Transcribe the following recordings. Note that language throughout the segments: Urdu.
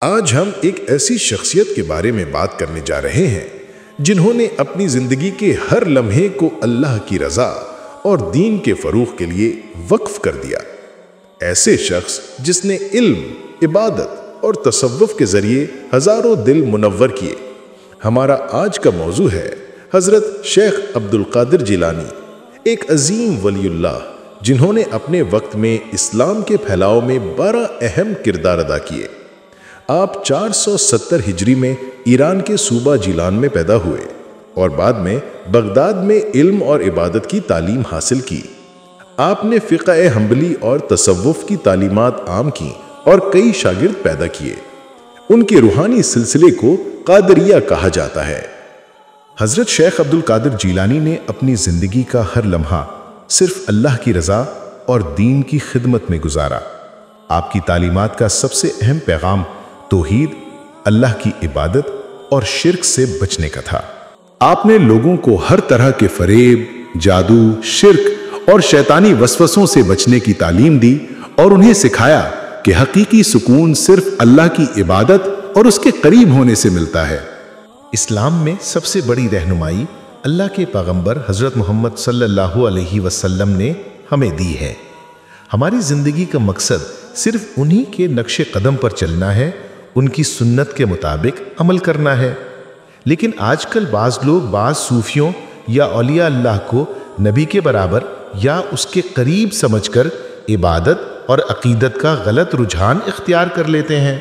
آج ہم ایک ایسی شخصیت کے بارے میں بات کرنے جا رہے ہیں جنہوں نے اپنی زندگی کے ہر لمحے کو اللہ کی رضا اور دین کے فروغ کے لیے وقف کر دیا۔ ایسے شخص جس نے علم، عبادت اور تصوف کے ذریعے ہزاروں دل منور کیے۔ ہمارا آج کا موضوع ہے حضرت شیخ عبد القادر جیلانی، ایک عظیم ولی اللہ جنہوں نے اپنے وقت میں اسلام کے پھیلاؤ میں 12 اہم کردار ادا کیے۔ آپ 470 ہجری میں ایران کے صوبہ جیلان میں پیدا ہوئے اور بعد میں بغداد میں علم اور عبادت کی تعلیم حاصل کی۔ آپ نے فقہ حنبلی اور تصوف کی تعلیمات عام کی اور کئی شاگرد پیدا کیے۔ ان کے روحانی سلسلے کو قادریہ کہا جاتا ہے۔ حضرت شیخ عبد القادر جیلانی نے اپنی زندگی کا ہر لمحہ صرف اللہ کی رضا اور دین کی خدمت میں گزارا۔ آپ کی تعلیمات کا سب سے اہم پیغام توحید، اللہ کی عبادت اور شرک سے بچنے کا تھا۔ آپ نے لوگوں کو ہر طرح کے فریب، جادو، شرک اور شیطانی وسوسوں سے بچنے کی تعلیم دی اور انہیں سکھایا کہ حقیقی سکون صرف اللہ کی عبادت اور اس کے قریب ہونے سے ملتا ہے۔ اسلام میں سب سے بڑی رہنمائی اللہ کے پیغمبر حضرت محمد صلی اللہ علیہ وسلم نے ہمیں دی ہے۔ ہماری زندگی کا مقصد صرف انہی کے نقش قدم پر چلنا ہے، ان کی سنت کے مطابق عمل کرنا ہے۔ لیکن آج کل بعض لوگ بعض صوفیوں یا اولیاء اللہ کو نبی کے برابر یا اس کے قریب سمجھ کر عبادت اور عقیدت کا غلط رجحان اختیار کر لیتے ہیں۔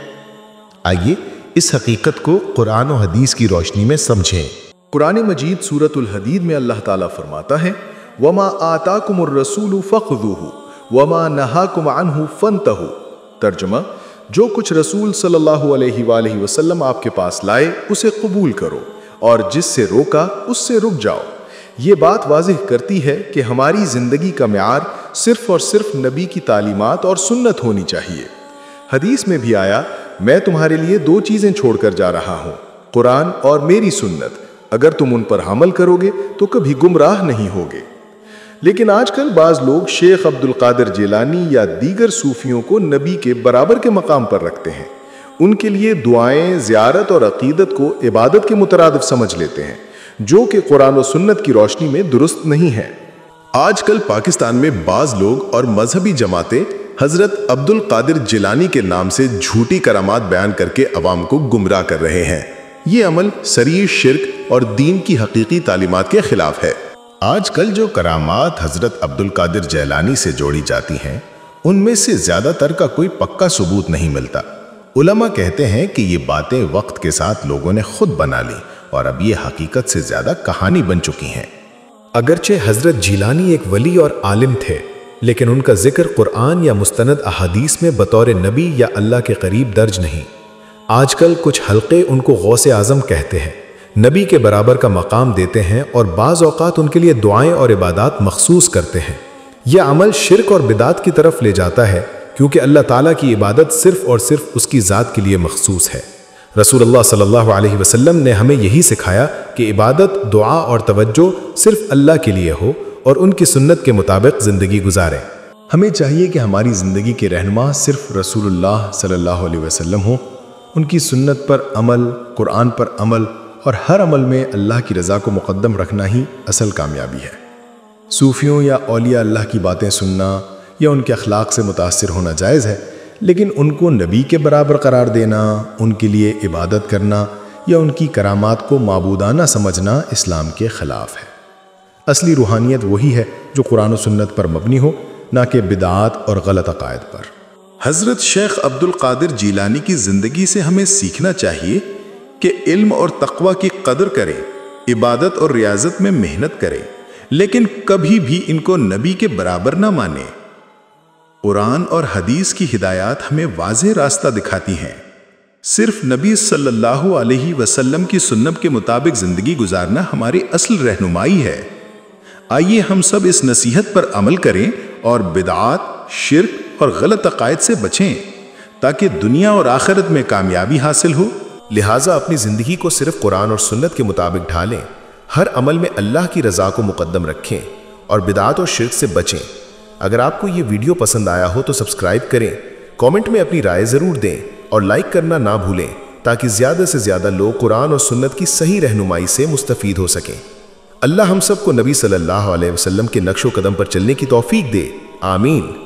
آئیے اس حقیقت کو قرآن و حدیث کی روشنی میں سمجھیں۔ قرآن مجید سورۃ الحدید میں اللہ تعالیٰ فرماتا ہے وَمَا آتَاكُمُ الرَّسُولُ فَخُذُوهُ وَمَا نَهَاكُمْ عَنْهُ فَانْتَهُوا۔ ترجمہ، جو کچھ رسول صلی اللہ علیہ وآلہ وسلم آپ کے پاس لائے اسے قبول کرو اور جس سے روکا اس سے رک جاؤ۔ یہ بات واضح کرتی ہے کہ ہماری زندگی کا معیار صرف اور صرف نبی کی تعلیمات اور سنت ہونی چاہیے۔ حدیث میں بھی آیا میں تمہارے لیے 2 چیزیں چھوڑ کر جا رہا ہوں، قرآن اور میری سنت، اگر تم ان پر عمل کرو گے تو کبھی گمراہ نہیں ہوگے۔ لیکن آج کل بعض لوگ شیخ عبد القادر جیلانی یا دیگر صوفیوں کو نبی کے برابر کے مقام پر رکھتے ہیں۔ ان کے لیے دعائیں، زیارت اور عقیدت کو عبادت کے مترادف سمجھ لیتے ہیں، جو کہ قرآن و سنت کی روشنی میں درست نہیں ہے۔ آج کل پاکستان میں بعض لوگ اور مذہبی جماعتیں حضرت عبد القادر جیلانی کے نام سے جھوٹی کرامات بیان کر کے عوام کو گمراہ کر رہے ہیں۔ یہ عمل صریح شرک اور دین کی حقیقی تعلیمات کے خلاف ہے۔ آج کل جو کرامات حضرت عبد القادر جیلانی سے جوڑی جاتی ہیں ان میں سے زیادہ تر کا کوئی پکا ثبوت نہیں ملتا۔ علماء کہتے ہیں کہ یہ باتیں وقت کے ساتھ لوگوں نے خود بنا لی اور اب یہ حقیقت سے زیادہ کہانی بن چکی ہیں۔ اگرچہ حضرت جیلانی ایک ولی اور عالم تھے، لیکن ان کا ذکر قرآن یا مستند احادیث میں بطور نبی یا اللہ کے قریب درج نہیں۔ آج کل کچھ حلقے ان کو غوث اعظم کہتے ہیں، نبی کے برابر کا مقام دیتے ہیں اور بعض اوقات ان کے لیے دعائیں اور عبادات مخصوص کرتے ہیں۔ یہ عمل شرک اور بدعت کی طرف لے جاتا ہے، کیونکہ اللہ تعالیٰ کی عبادت صرف اور صرف اس کی ذات کے لیے مخصوص ہے۔ رسول اللہ صلی اللہ علیہ وسلم نے ہمیں یہی سکھایا کہ عبادت، دعا اور توجہ صرف اللہ کے لیے ہو اور ان کی سنت کے مطابق زندگی گزاریں۔ ہمیں چاہیے کہ ہماری زندگی کے رہنما صرف رسول اللہ صلی اللہ علیہ وسلم ہوں۔ ان کی سنت پر عمل، قرآن پر عمل اور ہر عمل میں اللہ کی رضا کو مقدم رکھنا ہی اصل کامیابی ہے۔ صوفیوں یا اولیاء اللہ کی باتیں سننا یا ان کے اخلاق سے متاثر ہونا جائز ہے، لیکن ان کو نبی کے برابر قرار دینا، ان کے لیے عبادت کرنا یا ان کی کرامات کو معبودانہ سمجھنا اسلام کے خلاف ہے۔ اصلی روحانیت وہی ہے جو قرآن و سنت پر مبنی ہو، نہ کہ بدعات اور غلط عقائد پر۔ حضرت شیخ عبد القادر جیلانی کی زندگی سے ہمیں سیکھنا چاہیے کہ علم اور تقوی کی قدر کریں، عبادت اور ریاضت میں محنت کریں، لیکن کبھی بھی ان کو نبی کے برابر نہ مانیں۔ قرآن اور حدیث کی ہدایات ہمیں واضح راستہ دکھاتی ہیں۔ صرف نبی صلی اللہ علیہ وسلم کی سنت کے مطابق زندگی گزارنا ہماری اصل رہنمائی ہے۔ آئیے ہم سب اس نصیحت پر عمل کریں اور بدعات، شرک اور غلط عقائد سے بچیں تاکہ دنیا اور آخرت میں کامیابی حاصل ہو۔ لہٰذا اپنی زندگی کو صرف قرآن اور سنت کے مطابق ڈھالیں، ہر عمل میں اللہ کی رضا کو مقدم رکھیں اور بدعات اور شرک سے بچیں۔ اگر آپ کو یہ ویڈیو پسند آیا ہو تو سبسکرائب کریں، کامنٹ میں اپنی رائے ضرور دیں اور لائک کرنا نہ بھولیں تاکہ زیادہ سے زیادہ لوگ قرآن اور سنت کی صحیح رہنمائی سے مستفید ہو سکیں۔ اللہ ہم سب کو نبی صلی اللہ علیہ وسلم کے نقش و قدم پر چلنے کی توفیق دے، آمین۔